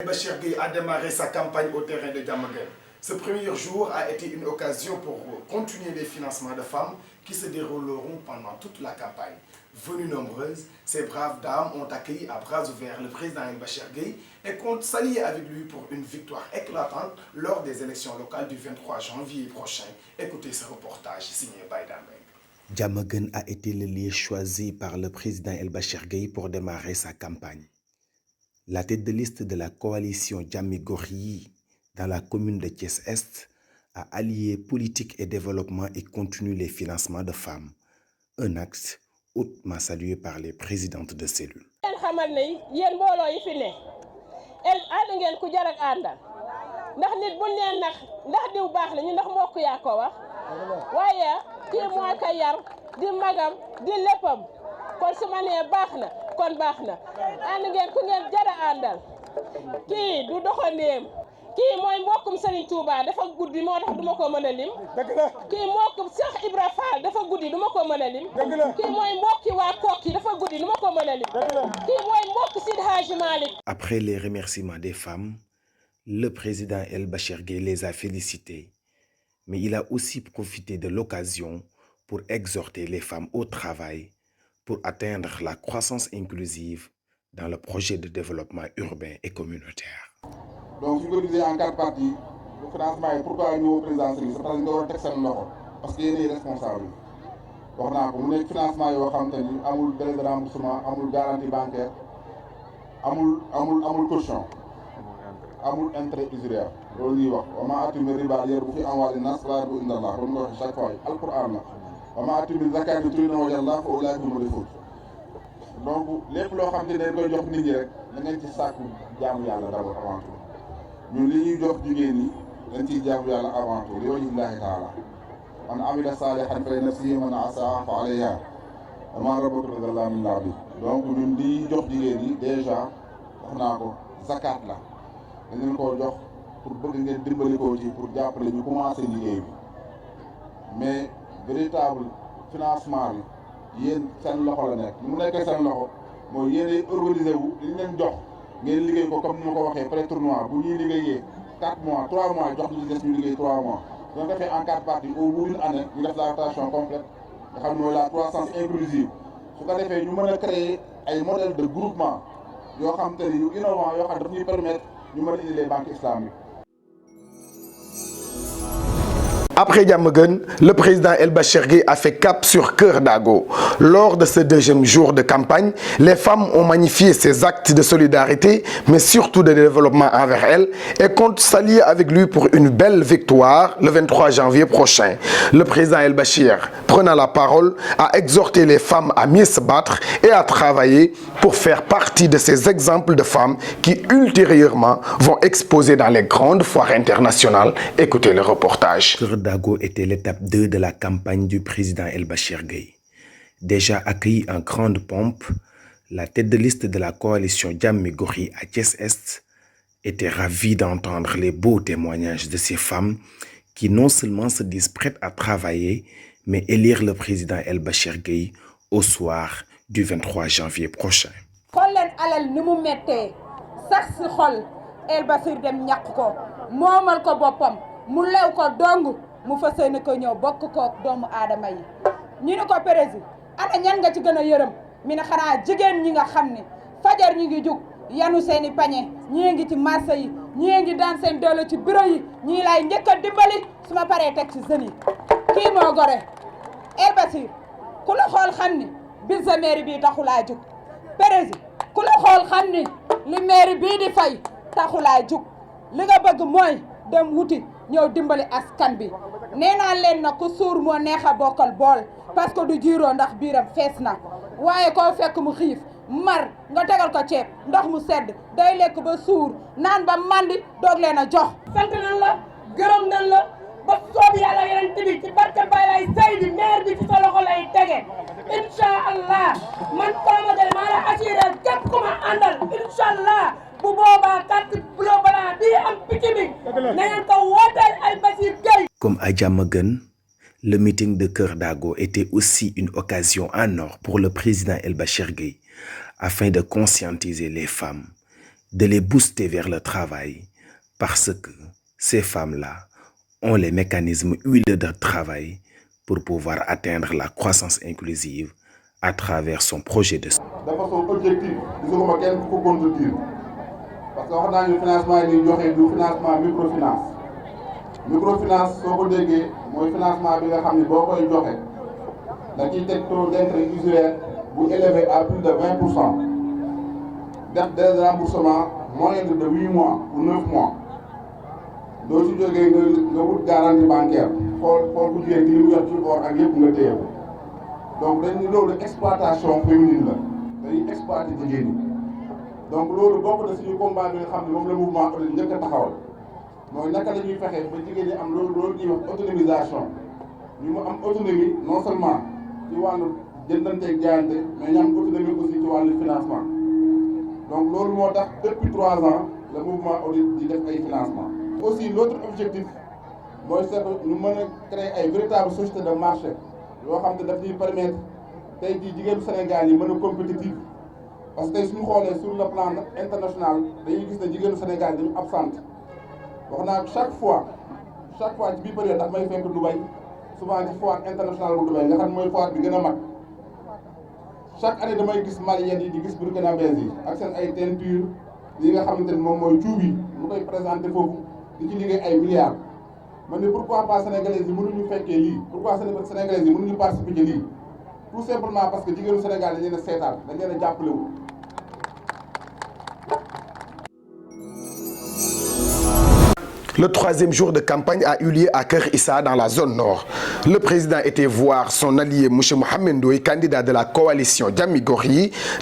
Bachir Gueye a démarré sa campagne au terrain de Diamaguène. Ce premier jour a été une occasion pour continuer les financements de femmes qui se dérouleront pendant toute la campagne. Venues nombreuses, ces braves dames ont accueilli à bras ouverts le président Bachir Gueye et comptent s'allier avec lui pour une victoire éclatante lors des élections locales du 23 janvier prochain. Écoutez ce reportage signé Baïda Mbengue. Diamaguène a été le lieu choisi par le président Bachir Gueye pour démarrer sa campagne. La tête de liste de la coalition Jammi Gox Yi dans la commune de Thiès-Est a allié politique et développement et continue les financements de femmes. Un acte hautement salué par les présidentes de cellules. kii mooy mbokkum Serigne Touba dafa guddi moo tax duma ko mën a lim. kii mbokkum Cheikh Ibra Fall dafa guddi duma ko mën a lim. kii mooy mbokki waa Kokki dafa guddi duma ko mën a lim. kii mooy mbokk Seydi Hadji Malick. Après les remerciements des femmes, le président Bachir Gueye les a félicitées, mais il a aussi profité de l'occasion pour exhorter les femmes au travail pour atteindre la croissance inclusive dans le projet de développement urbain et communautaire. Donc, si vous divisez en 4 parties, le financement est pourquoi nous, président, c'est parce que nous avons texte parce qu'il est responsable. Donc, nous avons un financement qui est un délai de remboursement, une garantie bancaire, un caution, un intérêt usuraire. On a atteint le riba hier, vous envoyé nas la bu indallah, on a chaque fois Al-Qur'an. On a atteint le zakat de tout le monde, Allah, au lac de Mourifou. Donc, les plus grands qui sont jox nit ñi rek da ngeen ci sàkku jaamu yàlla d'abord avant tout ñun li ñuy jox jigéen ñi dañ ciy jaamu yàlla avant tout li wajhillahi taala man amila salihan fa nafsihi man asaa fa alayha wa ma rabbuka bi zallamin lil abid. Donc ñun li jox jigéen ñi déjà wax naa ko zakat la dañ leen koo jox pour bëgg ngeen dimbali ko ci pour jàppale ñu commencé liggéey bi mais véritable financement bi yéen seen loxo la nekk mu nekkee seen loxo mooy yéenay organisé wu li ñu leen jox ngeen liggéey ko comme ni ma ko waxee pré-tournoi bu ñuy liggéeyee 4 mois 3 mois jox ñu des ñu liggéey 3 mois donc defee en 4 parties au bout d'une année ñu def la rotation complète nga xam ne mooy la croissance inclusive su ko defee ñu mën a créer ay modèles de groupement yoo xam te ni yu innovant yoo xam daf ñuy permettre ñu mën a indi les banques islamiques. Après Diamaguène, le président Bachir Gueye a fait cap sur Keur Dago. Lors de ce deuxième jour de campagne, les femmes ont magnifié ces actes de solidarité, mais surtout de développement envers elles, et comptent s'allier avec lui pour une belle victoire le 23 janvier prochain. Le président Bachir, prenant la parole, a exhorté les femmes à mieux se battre et à travailler pour faire partie de ces exemples de femmes qui ultérieurement vont exposer dans les grandes foires internationales. Écoutez le reportage. Keur Dago était l'étape 2 de la campagne du président Bachir Gueye. Déjà accueilli en grande pompe, la tête de liste de la coalition Jammi Gox Yi à Thiès-Est était ravie d'entendre les beaux témoignages de ces femmes qui non seulement se disent prêtes à travailler, mais élire le président Bachir Gueye au soir du 23 janvier prochain. xool leen alal ni mu mettee sax si xol Bachir dem ñàkk ko moomal ko boppam mu lew ko dong mu fas yéene ko ñëw bokk ko doomu aadama yi ñu ne ko président ana ñan nga ci gën a yërëm mi ne xanaa jigéen ñi nga xam ne fajar ñu ngi jug yanu seeni pañe ñii ngi ci marché yi ñii ngi daan seen doole ci bureau yi ñii lay njëkk a dimbali su ma paree teg ci jeunes yi kii moo gore Bachir ku la xool xam ni bil sa mairie bii taxulaa jug président ku la xool xam ni li mairie bii di fay taxulaa jug li nga bëgg mooy dem wuti ñëw dimbali askan bi nee naa leen na ku suur moo neex a bokkal bool parce que du jiiroo ndax biiram fees na waaye koo fekk mu xiif mar nga tegal ko ceeb ndox mu sedd day lekk ba suur naan ba mandi doog leen a jox. sant nañ la gërëm nañ la ba soob yàlla yeneen tibi ci barke Baye lay Seydi maire bi ci sa loxo lay tege incha allah man Fama Gueye maa la assuré képp ku ma àndal incha allah. bu boobaa carte bleu blanc bii am picc bi na ngeen ko wooteel Bachir Gueye. Comme à Diamaguène, le meeting de Keur Dago était aussi une occasion en or pour le président Bachir Gueye afin de conscientiser les femmes, de les booster vers le travail parce que ces femmes-là ont les mécanismes huileux de travail pour pouvoir atteindre la croissance inclusive à travers son projet de... de façon objective gisuma kenn ku ko contredire parce que wax naa ñu financement yi ñuy joxe du financement microfinance soo ko déggee mooy financement bi nga xam ne boo koy joxe da ciy teg taux d'intérêt usuraire bu élevé à plus de 20%, def des remboursements moyen de 8 mois ou 9 mois doo ci jógee nga wut garantie bancaire xool ku jigéen ci li mu yor ci or ak yëpp nga téye ko donc dañ ni loolu exploitation féminine la day exploiter jigéen ñi donc loolu bokk na suñu combat bi nga xam ne moom la mouvement ODD njëkk a taxawal mooy naka la ñuy fexe ba jigéen ñi am loolu ñuy wax autonomisation ñu mu am autonomie non seulement ci wàllu jëndanteeg jaayante mais ñu am autonomie aussi ci wàllu financement donc loolu moo tax depuis 3 ans le mouvement ODD di def ay financement aussi l'autre objectif mooy seet ñu mën a créer ay véritable société de marché yoo xam te daf ñuy permettre tey jii jigéenu Sénégal yi mën a compétitif parce que tey suñu xoolee sur le plan international dañuy gis ne jigéenu Sénégal dañu absente wax naa chaque fois ci biir période daf may fekk Dubaï souvent ci foire internationale bu Dubaï nga xam mooy foire bi gën a mag chaque année damay gis maliennes yi di gis burkinabés yi ak seen ay teinture yi nga xamante ne moom mooy cuub yi mu koy présenté foofu di ci liggéey ay milliards man ne pourquoi pas sénégalais yi mënuñu fekkee lii pourquoi sénégalais yi mënuñu participer ci lii tout simplement parce que jigéenu Sénégal dañ leen a seetaan dañ leen a jàppale wu. Le 3e jour de campagne a eu lieu à Keur Issa dans la zone nord. Le président était voir son allié M. Mohamed Ndoye, candidat de la coalition Jammi Gox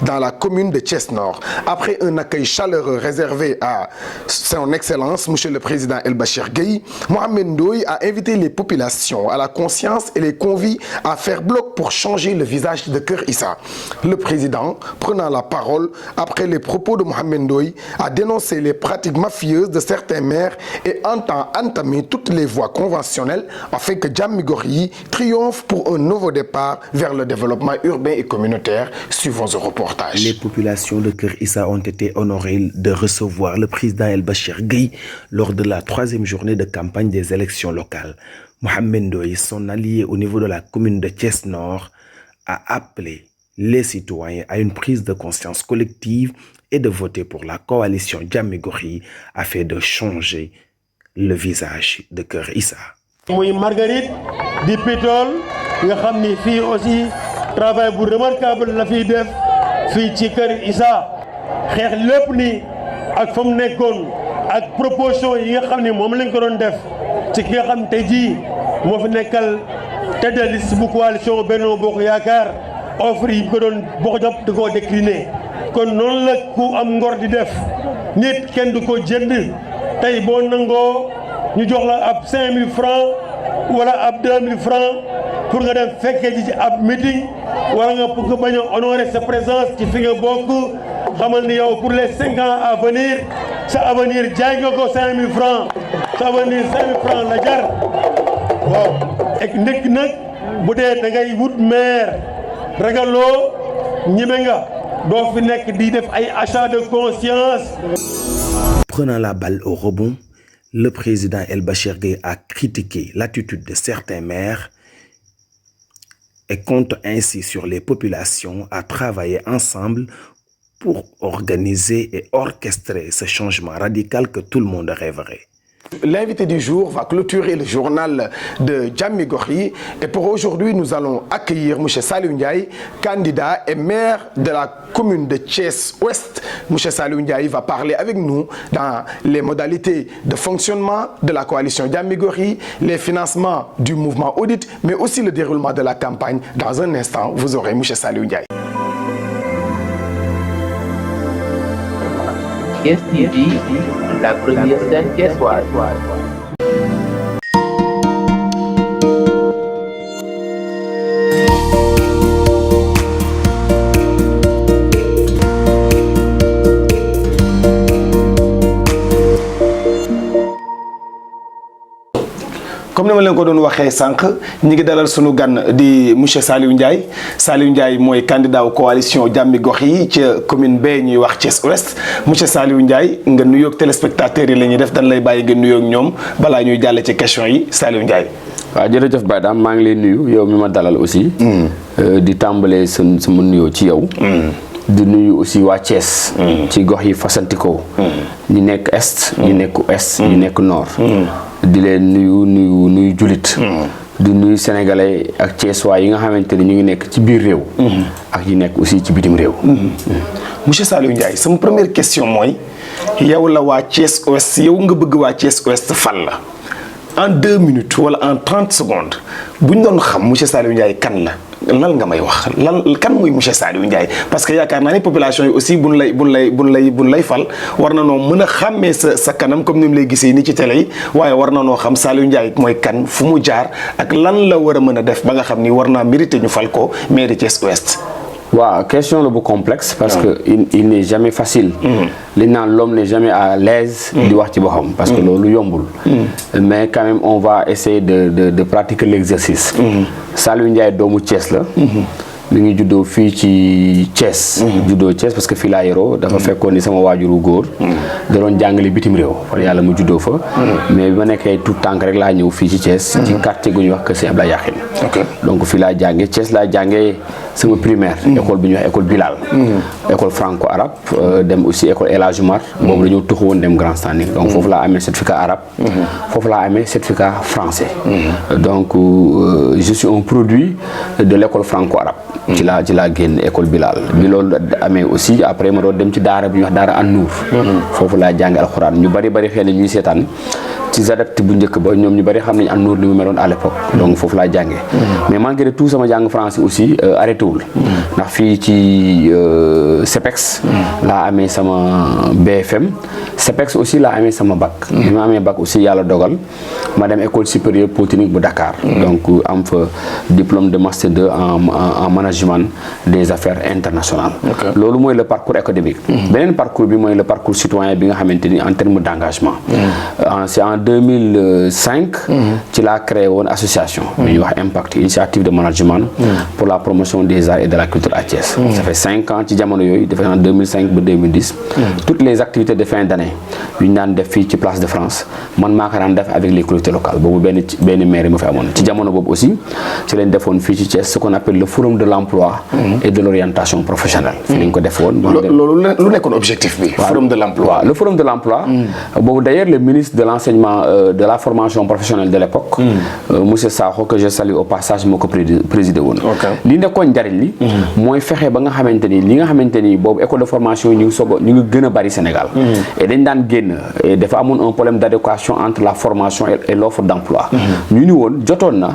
dans la commune de Thiès Nord. Après un accueil chaleureux réservé à son excellence M. le président El Bachir Gueye, Mohamed Ndoye a invité les populations à la conscience et les convie à faire bloc pour changer le visage de Keur Issa. Le président, prenant la parole après les propos de Mohamed Ndoye, a dénoncé les pratiques mafieuses de certains maires et entend entamer toutes les voies conventionnelles afin que Jammi Gox triomphe pour un nouveau départ vers le développement urbain et communautaire. Suivons ce reportage. Les populations de Keur Issa ont été honorées de recevoir le président El Bachir Gueye lors de la 3e journée de campagne des élections locales. Mohamed Ndoye, son allié au niveau de la commune de Thiès Nord, a appelé les citoyens à une prise de conscience collective et de voter pour la coalition Jammi Gox afin de changer le visage de Keur Issa. muy Marguerite di Pitol nga xam ni fii aussi travail bu remarquable la fiy def fii ci Keur Issa xeex lépp ni ak fa mu nekkoon ak proposition yi nga xam ni moom lañ ko doon def ci ki nga xam tey jii moo fi nekkal tête de liste bu coalition Benno Bokk Yaakaar offre yi ko doon bokk jàpp di ko décliner kon noonu la ku am ngor di def nit kenn du ko jënd tey boo nangoo ñu jox la ab 5000 francs wala ab 2000 francs pour nga dem fekkee ji ci ab meeting wala nga pour nga bañ a honorer sa présence ci fi nga bokk xamal ni yow pour les 5 ans à venir sa avenir jaay nga ko 5000 francs sa avenir 5000 francs la jar waaw ek ndekk nag bu dee da ngay wut maire ragaloo ñime nga doo fi nekk di def ay achat de conscience. Prenant la balle au rebond, le président El Bachir Gueye a critiqué l'attitude de certains maires et compte ainsi sur les populations à travailler ensemble pour organiser et orchestrer ce changement radical que tout le monde rêverait. L'invité du jour va clôturer le journal de Jammi Gox et pour aujourd'hui nous allons accueillir M. Saliou Ndiaye, candidat et maire de la commune de Thiès-Ouest. M. Saliou Ndiaye va parler avec nous dans les modalités de fonctionnement de la coalition Jammi Gox, les financements du mouvement ODD, mais aussi le déroulement de la campagne. Dans un instant, vous aurez M. Saliou Ndiaye. Thiès TV, la première scène thiessoise. comme ni ma leen ko doon waxee sànq ñi ngi dalal sunu gan di monsieur Saliou Ndiaye. Saliou Ndiaye mooy candidat wu coalition Jàmmi Gox yi ca commune B ñuy wax Thiès Ouest. monsieur Saliou Ndiaye nga nuyoog téléspectateurs yi la ñuy def dañ lay bàyyi nga nuyoog ñoom balaa ñuy jàll ci question yi Saliou Ndiaye. waaw jërëjëf Baye Dame maa ngi lay nuyu yow mi ma dalal aussi. di tàmbalee sama nuyoo ci yow. di nuyu aussi waa Thiès. ci gox yi fasantikoo. ñi nekk est. ñi nekk ouest. ñi nekk nord. di leen nuyu julit. di nuyu sénégalais ak Thiès waa yi nga xamante ni ñu ngi nekk ci biir réew. ak ñi nekk aussi ci bitim réew. monsieur Saliou Ndiaye sama première question mooy yow la waa Thiès ouest yow nga bëgg waa Thiès ouest fan la. en 2 minutes wala en 30 secondes bu ñu doon xam monsieur Saliou Ndiaye kan la lan nga may wax kan mooy monsieur Saliou Ndiaye parce que yaakaar naa ni population yi aussi buñ lay fal war na noo mën a xàmmee sa kanam comme ni mu lay gisee ni ci télé yi waaye war na noo xam Saliou Ndiaye mooy kan fu mu jaar ak lan la war a mën a def ba nga xam ni war naa mérité ñu fal ko maire de Thiès Ouest. waaw question la bu complexe parce que il n'est jamais facile. li naan l'homme n'est jamais à l'aise di wax ci boppam parce que loolu yombul. mais quand même on va essayer de pratiquer l'exercice. Saliou Ndiaye doomu Thiès la. mi ngi juddoo fii ci Thiès. juddoo Thiès parce que fii laa yoroo dafa fekkoon ni sama waajuru góor. da doon jàngale bitim réew par yàlla mu juddoo fa. mais bi ma nekkee tout tànk rek laa ñëw fii ci Thiès. ci quartier gu ñuy wax Kër Sëñ Abdoulaye Yakhine. donc fii laa jàngee Thiès laa jàngee sama primaire. école bi ñuy wax école Bilal. école franco-arabe dem aussi école El Hadj Oumar. boobu dañoo tuxu woon dem Grand Standing. donc foofu laa amee certificat arabe. foofu laa amee certificat français. donc je suis un produit de l'école franco-arabe. ci laa génn école Bilal bi loolu amee aussi après ma doon dem ci daara bi ñuy wax daara An-Nour. foofu laa jàngi alxuraan ñu bari xëy na ñuy seetaan ci ZADEPT bu njëkk ba ñoom ñu bari xam nañ An-Nour li mu meloon à l'époque donc foofu laa jàngee. mais malgré tout sama jàng français aussi arrêté wul. ndax fii ci CEPEX. laa amee sama BFM. CEPEX aussi laa amee sama bac. bi ma amee bac aussi yàlla dogal ma dem école supérieure polytechnique bu Dakar. donc am fa diplôme de master 2 en management des affaires internationales. loolu mooy le parcours académique. beneen parcours bi mooy le parcours citoyen bi nga xamante ni en termes d'engagement. c'est en 2005. ci laa créé woon association. bi ñuy wax Impact initiative de management. pour la promotion des arts et de la culture à Thiès. ça fait 5 ans ci jamono yooyu defe naa 2005 ba 2010. toutes les activités de fin d'année yu ñu daan def fii ci place de France man maa ko daan def avec les collectivités locales boobu benn maire ma fi amoon ci jamono boobu aussi ci leen defoon fii ci Thiès ce qu'on appelle le forum de l'emploi et de l'orientation professionnelle. fi lañ ko defoon. loolu lu nekkoon objectif bi. forum de l'emploi. waaw le forum de l'emploi. boobu d'ailleurs le ministre de l'enseignement de la formation professionnelle de l'époque. monsieur Sakho que je salue au passage moo ko présidé woon. li nekkoon njariñ li. mooy fexe ba nga xamante ni li nga xamante ni boobu école de formation yi ñu ngi gën a bari Sénégal. et dañ daan génn et dafa amoon un problème d'adéquation entre la formation et l'offre d'emploi. ñu ni woon jotoon na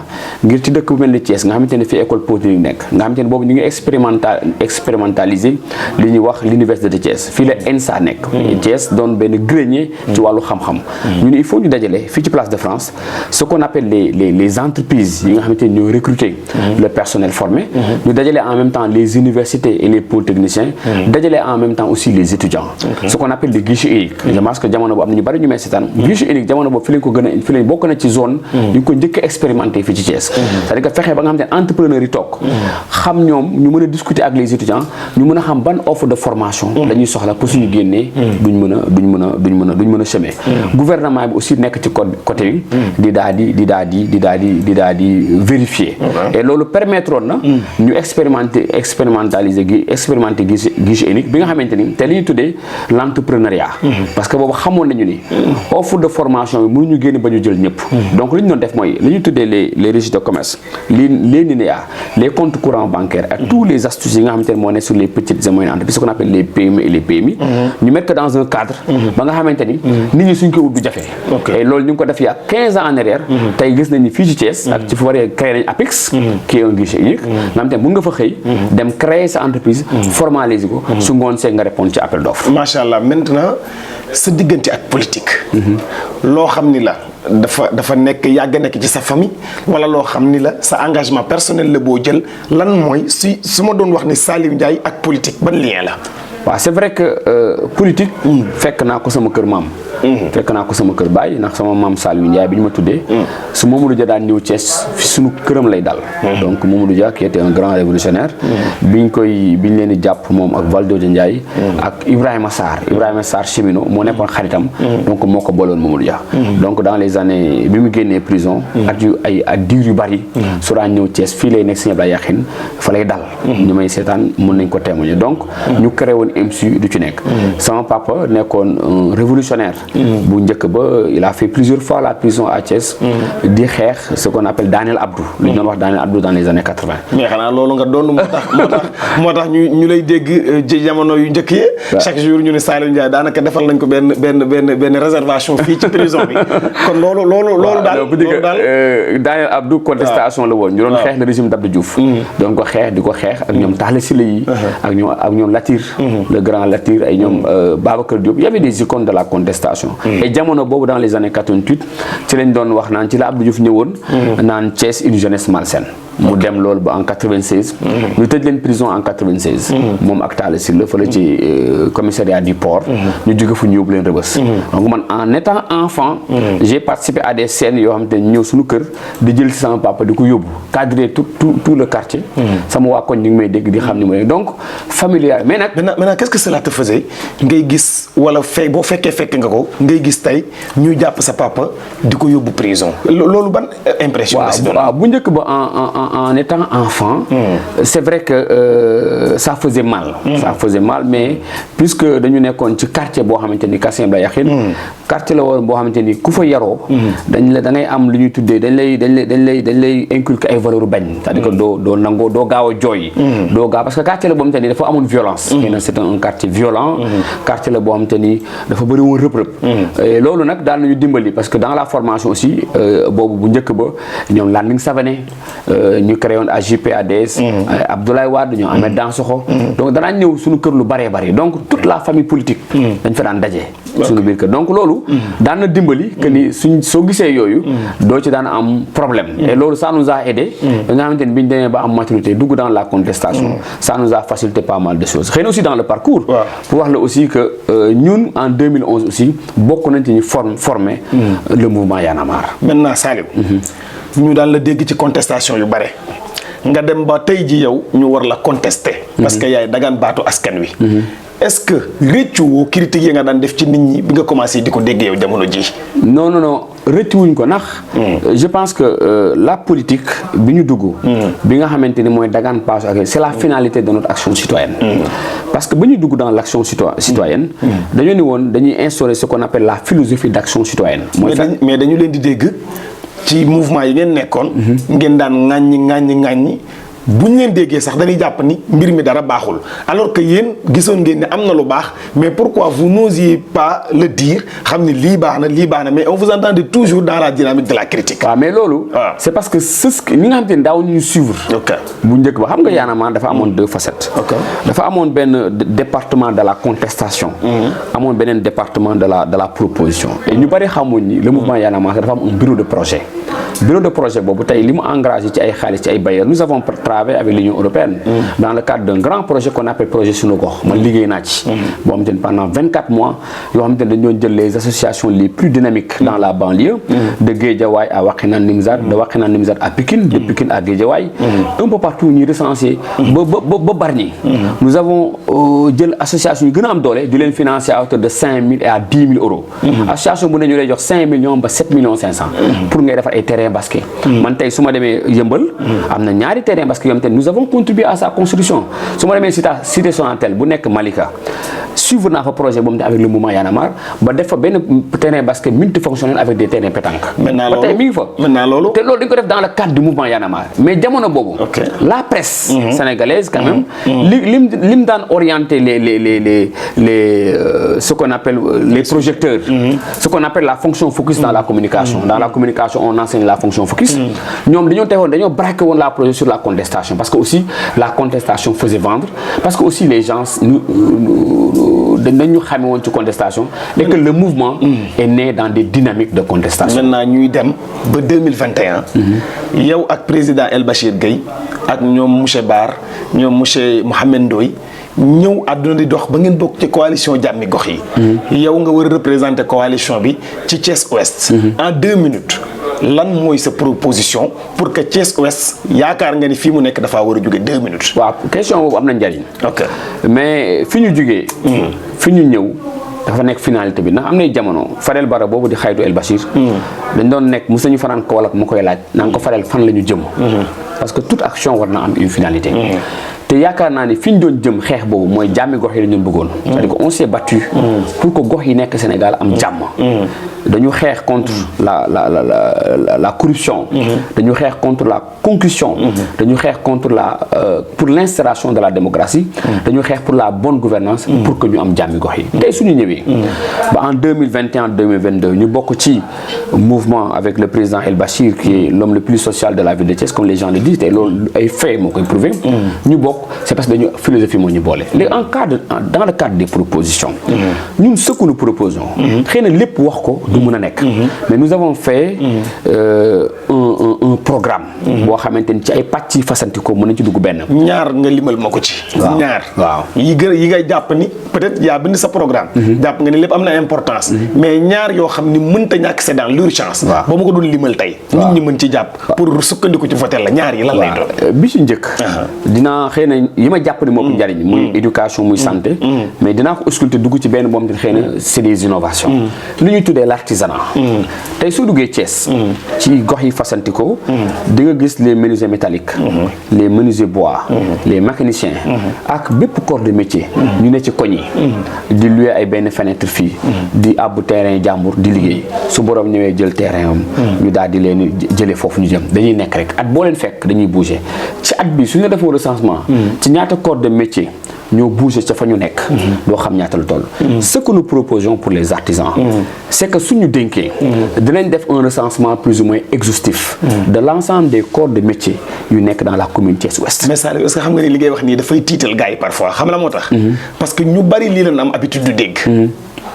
ngir ci dëkk bu mel ni Thiès nga xamante ne fii école polytechnique nekk nga xamante ne boobu ñu ngi expérimentaliser li ñuy wax l'université de Thiès fii la ENSA nekk. Thiès doon benn grenier ci wàllu xam-xam. ñu ni il faut ñu dajale fii ci place de France ce qu'on appelle les entreprises yi nga xamante ne ñoo recruter le personnel formé. ñu dajale en même temps les universités et les polytechniciens. dajale en même temps aussi les étudiants. ce qu'on appelle les guichets uniques. je pense que jamono boobu am na ñu bari ñu may seetaan guichet unique jamono boobu fi lañ bokk na ci zone. ñu ko njëkk a expérimenté fii ci Thiès. c'est-à-dire que fexe ba nga xam ne entrepreneurs yi toog xam ñoom ñu mën a discuter ak les étudiants ñu mën a xam ban offre de formation la ñuy soxla pour suñu génnee duñ mën a semer. gouvernement bi aussi nekk ci côté yi di daal di vérifier. et loolu permettre na ñu expérimentaliser guichet unique bi nga xamante ni te li ñuy tuddee l'entrepreneuriat. parce que boobu xamoon nañu ni offre de formation bi mënuñu génn ba ñu jël ñëpp. donc li ñu doon def mooy li ñu tuddee les registres de commerce les NINEA les comptes courants bancaires ak tous les astuces yi nga xamante ne moo ne sur les petites et moyennes entreprises ce qu'on appelle les PME et les PMI. ñu mettre que dans un cadre. ba nga xamante ni nit ñi suñ ko ut du jafe. et loolu ñu ngi ko def il y a 15 ans en arrière. tey gis nañ ni fii ci Thiès. ak ci fu waree créer nañ APIX. qui est un guichet unique. nga xamante ne bu nga fa xëy. dem créer sa entreprise. formaliser ko. su ngoon see nga répondre ci appel d'offre. macha allah maintenant sa diggante ak politique. loo xam ni la dafa nekk yàgg nekk ci sa famille wala loo xam ni la sa engagement personnel la boo jël lan mooy su ma doon wax ni Saliou Ndiaye ak politique ban lien la. waaw c'est vrai que politique fekk naa ko sama kër maam fekk naa ko sama kër baay ndax sama maam Saliou Ndiaye bi ñu ma tuddee su Mamadou Dia daan ñëw Thiès fi suñu këram lay dal donc Mamadou Dia qui était un grand révolutionnaire biñ leen di jàpp moom ak Valdiodio Ndiaye ak Ibrahima Sarr cheminot moo nekkoon xaritam donc moo ko booloon Mamadou Dia donc dans les années bi mu génnee prison ak diir yu bari su daan ñëw Thiès fii lay nekk Sëñ Abdoulaye Yakhine fa lay dal ñu may seetaan mën nañ ko témoigner donc ñu créé woon MSU du ci nekk sama papa nekkoon un révolutionnaire bu njëkk ba il a fait plusieurs fois la prison à Thiès di xeex ce qu'on appelle Daniel Abdou li ñu doon wax Daniel Abdou dans les années 80 mais xanaa loolu nga doon moo tax ñu lay dégg ci jamono yu njëkk yi chaque jour ñu ne Saliou Ndiaye daanaka defal nañ ko benn réservation fii ci prison bi kon loolu daal Daniel Abdou contestation la woon ñu doon xeex le régime d'Abdou Diouf doon ko xeex di ko xeex ak ñoom Talla Sylla yi ak ñoom Latir le grand Latir ay ñoom Babacar Diop il y avait des icônes de la contestation et jamono boobu dans les années 88 ci lañ doon wax naan ci la Abdou Diouf ñëwoon naan Thiès une jeunesse malsaine mu dem loolu ba en 96 ñu tëj leen prison en 96 moom ak Talla Sylla fële ci commissariat du port ñu jóge fu ñu yóbbu leen Rebeuss donc man en étant enfant j'ai participé à des scènes yoo xam te ñëw suñu kër di jël si sama papa di ko yóbbu cadrer tout le quartier sama waa koñ ñu ngi may dégg di xam ni ma donc familial mais nag maintenant qu'est-ce que cela te faisait ngay gis wala boo fekk nga ko ngay gis tey ñuy jàpp sa papa di ko yóbbu prison loolu ban impression la si doon waaw bu njëkk ba en étant enfant c'est vrai que ça faisait mal mais puisque dañu nekkoon ci quartier boo xamante ni Sëñ Abdoulaye Yakhine quartier la woon boo xamante ni ku fa yaroo da ngay am lu ñuy tuddee dañ lay inculquer ay valeurs bañ c'est-à-dire que doo nangoo doo gaaw a jooy doo gaaw parce que quartier la boo xamante ni dafa amoon violence xëy na c'est un quartier violent quartier la boo xamante ni dafa bëri woon rëb-rëb loolu nag daal nañu dimbali parce que dans la formation aussi boobu bu njëkk ba ñoom Landing Savané ñu créé woon à JPADS Abdoulaye Wade ñoo Ahmed Dansokho donc danaa ñëw suñu kër lu bëree bëri donc toute la famille politique dañ fa daan daje suñu biir kër donc loolu daan na dimbali que ni soo gisee yooyu doo ci daan am problème et loolu ça nous a aidé da nga xamante ni bi ñu demee ba am maturité dugg dans la contestation ça nous a facilité pas mal de choses xëy na aussi dans le parcours pour wax la aussi que ñun en 2011 aussi bokk nañ ci ñu formé le mouvement Y'en a marre. Maintenant Saliou ñu daan la dégg ci contestation yu bare nga dem ba tey ji yow ñu war la contester parce que yaay dagaan baatu askan wi est-ce que rëccu woo critiques yi nga daan def ci nit ñi bi nga commencé di ko dégg yow jamono ji non rëccuwuñ ko ndax je pense que la politique bi ñu dugg bi nga xamante ni mooy dagaan paasu ak c'est la finalité de notre action citoyenne parce que ba ñu dugg dans l'action citoyenne dañoo ni woon dañuy instaurer ce qu'on appelle la philosophie d'action citoyenne mais dañu leen di dégg ci mouvement yi ngeen nekkoon ngeen daan ŋàññi bu ñu leen déggee sax dañuy jàpp ni mbir mi dara baaxul alors que yéen gisoon ngeen ne am na lu baax mais pourquoi vous n'osiez pas le dire xam ni lii baax na mais on vous entendait toujours dans la dynamique de la critique. waaw mais loolu. c'est parce que ñi nga xam te ne daaw ñu suivre. bu njëkk ba xam nga Y'en a marre dafa amoon deux facettes. dafa amoon benn département de la contestation. amoon beneen département de la proposition. et ñu bari xamuñ ni le mouvement Y'en a marre dafa am un bureau de projet. bureau de projet boobu tey li mu engagé ci ay xaalis ci ay bailleurs nous avons travaillé avec l'Union européenne dans le cadre d'un grand projet qu'on appelle projet Sunu Gox man liggéey naa ci boo xamante ni pendant 24 mois yoo xamante ne dañu doon jël les associations les plus dynamiques dans la banlieue de Guédiawaye à Wakhinane Nimzatt de Wakhinane Nimzatt à Pikine de Pikine à Guédiawaye un peu partout ñuy recensé ba Bargny nous avons jël association yu gën a am doole di leen financer à hauteur de 5 000 et à 10 000 euros association bu ne ñu lay jox 5 millions ba 7 millions 500 pour ngay defar ay terrain basket man tey su ma demee Yëmbal am na ñaari terrain basket yoo xam te nous avons contribué à sa construction su ma demee cité Sonatel bu nekk Malika suivre naa fa projet boobu avec le mouvement Y'en a marre ba def fa benn terrain basket multifonctionnel avec des terrains pétanque ba tey mi ngi fa te loolu dañ ko def dans le cadre du mouvement Y'en a marre mais jamono boobu la presse sénégalaise quand même lim daan orienter les ce qu'on appelle les projecteurs ce qu'on appelle la fonction focus dans la communication on enseigne la fonction focus ñoom dañoo braqué woon la projet sur la contestation parce que aussi la contestation faisait vendre parce que aussi les gens dañu xame woon ci contestation et que le mouvement est né dans des dynamiques de contestation. Maintenant ñuy dem ba 2021 yow ak président El Bachir Gueye ak ñoom monsieur Bar ñoom monsieur Mohamed Ndoye ñëw àdduna di dox ba ngeen bokk ci coalition jàmmi gox yi. yow nga war a représenter coalition bi ci Thiès Ouest. en 2 minutes lan mooy sa proposition pour que Thiès Ouest yaakaar nga ni fii mu nekk dafaa war a jóge 2 minutes. waaw question boobu am na njariñ. ok mais fi ñu jógee. fi ñu ñëw dafa nekk finalité bi ndax am nay jamono Fadel Barra boobu di xaytu El Bachir. dañ doon nekk mos nañu fanaan Kaolack mu koy laaj naan ko Fadel fan la ñu jëm. parce que toute action war na am une finalité. te yaakaar naa ni fi ñu doon jëm xeex boobu mooy jàmmi gox yi la ñu bëggoon. c'est-à-dire que on s'est battu. pour que gox yi nekk Sénégal am jàmm. dañu xeex contre la corruption. dañu xeex contre la concussion. dañu xeex contre pour l'instauration de la démocratie. dañu xeex pour la bonne gouvernance pour que ñu am jàmmi gox yi. tey suñu ñëwee. ba en 2021 2022 ñu bokk ci mouvement avec le président El Bachir qui est l'homme le plus social de la ville de Thiès comme les gens le disent te loolu ay fait moo koy prouver. ñu bokk c'est parce que dañu philosophie moo ñu boole. léegi dans le cadre des propositions. ñun ce que nous proposons. xëy na lépp wax ko du mën a nekk. mais nous avons fait un programme. boo xamante ni ci ay pàcc yi fasanti ko mën nañ ci dugg benn. ñaar nga limal ma ko ci. ñaar waaw yi ngay jàpp ni peut-être yaa bind sa programme. jàpp nga ni lépp am na importance. mais ñaar yoo xam ni mënta ñàkk c'est dans l'urgence. ba ma ko doon limal tey. nit ñi mën ci jàpp. pour sukkandiku ci voter la ñaar yi lan lay doon. bi ci njëkk. dinaa xëy na yi ma jàpp ni moo ko njariñ muy éducation muy santé. mais dinaa ko ausculter dugg ci benn boom di xëy na c'est des innovations. li ñuy tuddee l'artisanat. tey soo duggee Thiès. ci gox yi fasantikoo. di nga gis les menuisiers métalliques. les menuisiers bois. les mécaniciens. ak bépp corps de métier. ñu ne ci koñ yi. di louer ay benn fenêtre fii. di àbb terrain jàmbur di liggéey su borom ñëwee jël terrain am. ñu daal di leen jëlee foofu ñu jëm dañuy nekk rek at boo leen fekk dañuy bouger ci at bi su ñu defoo recensement. ci ñaata corps de métier. ñoo bouger ca fa ñu nekk. doo xam ñaata la toll. ce que nous proposons pour les artisans. c'est que suñu dénkee. dinañ def un recensement plus ou moins exhaustif. de l'ensemble des corps de métier yu nekk dans la commune Thiès Ouest. mais Saliou est-ce que xam nga ni li ngay wax nii dafay tiital gars yi parfois xam la moo tax. parce que ñu bari lii lañ am habitude du dégg.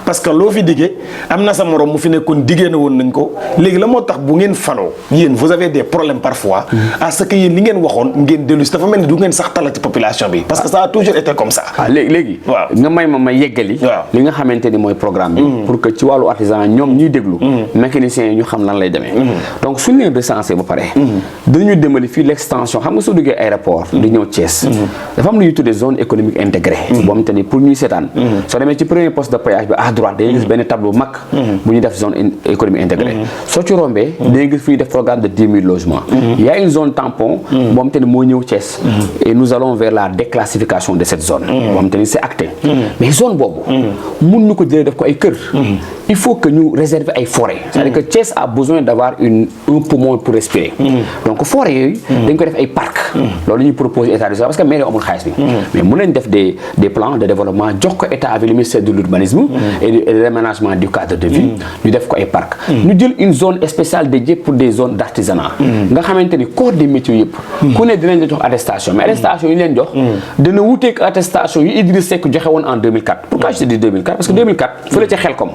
parce que loo fi diggee am na sa morom mu fi nekkoon diggee na woon nañ ko léegi la moo tax bu ngeen faloo yéen vous avez des problèmes parfois à ce que yéen li ngeen waxoon ngeen dellu si dafa mel ni du ngeen sax talati population bi parce que ça a toujours été comme ça. léegi waaw nga may yeggali. li nga xamante ni mooy programme bi. pour que ci wàllu artisan ñoom ñuy déglu. mécaniciens yi ñu xam lan lay demee. donc suñu leen recensé ba pare. dañu demali fii l'extension xam nga soo duggee aéroport. di ñëw Thiès. dafa am lu ñuy tuddee zone économique intégrée. boo xamante ni pour ñuy seetaan. soo demee ci premier poste de péage bi droite dañuy gis benn tableau mag bu ñuy def zone économique intégrée soo ci rombee dañuy gis fu ñuy def programme de 10 000 logements il y a une zone tampon boo xam te ne moo ñëw Thiès et nous allons vers la déclassification de cette zone boo xam te ne c'est acté mais zone boobu mun ñu ko jëlee def ko ay kër il faut que ñu réserver ay forêts c'est-à-dire que Thiès a besoin d'avoir un poumon pour respirer donc forêts yooyu dañ ko def ay parcs loolu ñuy proposer état du Sénégal parce que mairie amul xaalis bi mais mun nañ def des plans de développement jox ko état avec le ministère de l'urbanisme et de l'aménagement du cadre de vie ñu def ko ay parcs ñu jël une zone spéciale dédiée pour des zones d'artisanat nga xamante ni corps des métiers yëpp ku ne dinañ la jox attestation mais attestation yi leen jox dana wuteeg attestation yu Idriss Seck joxe woon en 2004 pourquoi je te dis 2004 parce que 2004 fële ca Xelkom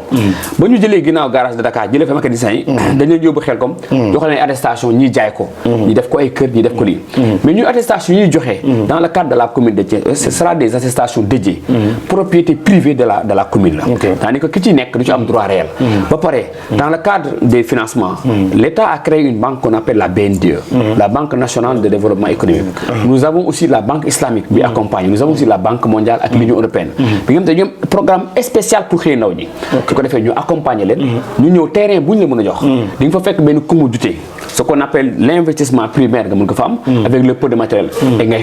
ba ñu jëlee ginnaaw garage de Dakar jëlee fa mécaniciens yi dañ leen yóbbu Xelkom jox leen attestation ñiy jaay ko ñi def ko ay kër ñi def ko lii mais ñu attestation yi ñuy joxe dans le cadre de la commune de Thiès ce sera des attestations dédiées propriété privée de la commune la c'est-à-dire que ki ci nekk du ci am droit réel ba pare dans le cadre des financements l'État a créé une banque qu'on appelle la BNDE la Banque nationale de développement économique nous avons aussi la Banque islamique bi accompagne nous avons aussi la Banque mondiale ak l'Union européenne bi nga xam te ñoom programme spécial pour xëy ndaw ñi su ko defee ñu accompagner leen ñu ñëw terrain bu ñu la mën a jox di nga fa fekk benn commodité ce qu'on appelle l'investissement primaire nga mën ko fa am avec le peu de matériel et ngay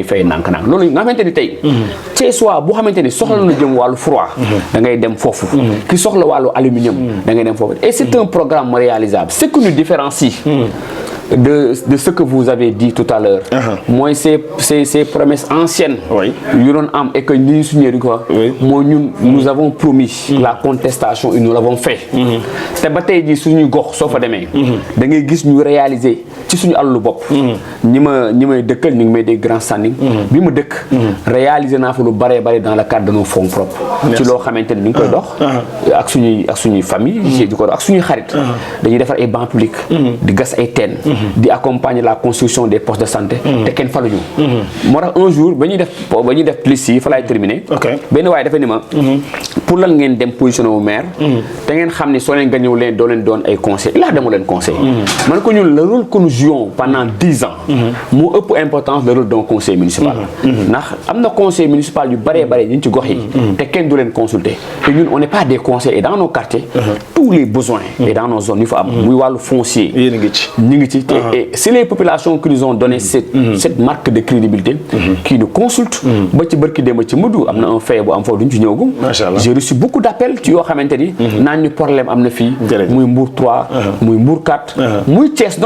fay nànk-nànk loolu nga xamante ni tey ci soit boo xamante ni soxla na jëm wàllu froid da ngay dem foofu ki soxla wàllu aluminium da ngay dem foofu et c'est un programme réalisable ce qui nous différencie de ce que vous avez dit tout à l'heure mooy ces promesses anciennes yu doon am et que ni suñu di ko mooy ñun nous avons promis la contestation et nous l'avons fait te ba tey jii suñu gox soo fa demee da ngay gis ñu réaliser ci suñu alalu bopp ñi may dëkkal ñu ngi may des grands standing bi ma dëkk réaliser naa fa lu bare dans le cadre de nos fonds propres ci loo xamante ne ni ngi koy dox ak suñuy famille di ko dox ak suñuy xarit dañuy defar ay bancs publics di gas ay teen di accompagner la construction des postes de santé te kenn faluñu moo tax un jour ba ñuy def liste yi fa laay terminer benn waaye dafa ni ma pour lan ngeen dem positionné wu maire te ngeen xam ni soo leen gañëw leen doo leen doon ay conseil ilaa dama leen conseil man ko ñun le rôle que nous jouons pendant 10 ans moo ëpp importance le rôle d'un conseil municipal ndax am na conseil municipal yu bëree bëri ñu ci gox yi te kenn du leen consulter te ñun on n'est pas des conseils et dans nos quartiers tous les besoins et dans nos zones yu fa am muy wàllu foncier ñu ngi ci et c'est les populations qui nous ont donné cette marque de crédibilité qui nous consultent ba ci bërki démb ci mudu am na un fait bu am foofu duñ ci ñëwagum j'ai reçu beaucoup d'appels ci yoo xamante ni naan ñu problème am na fii muy Mbour 3 muy Mbour 4 muy Thiès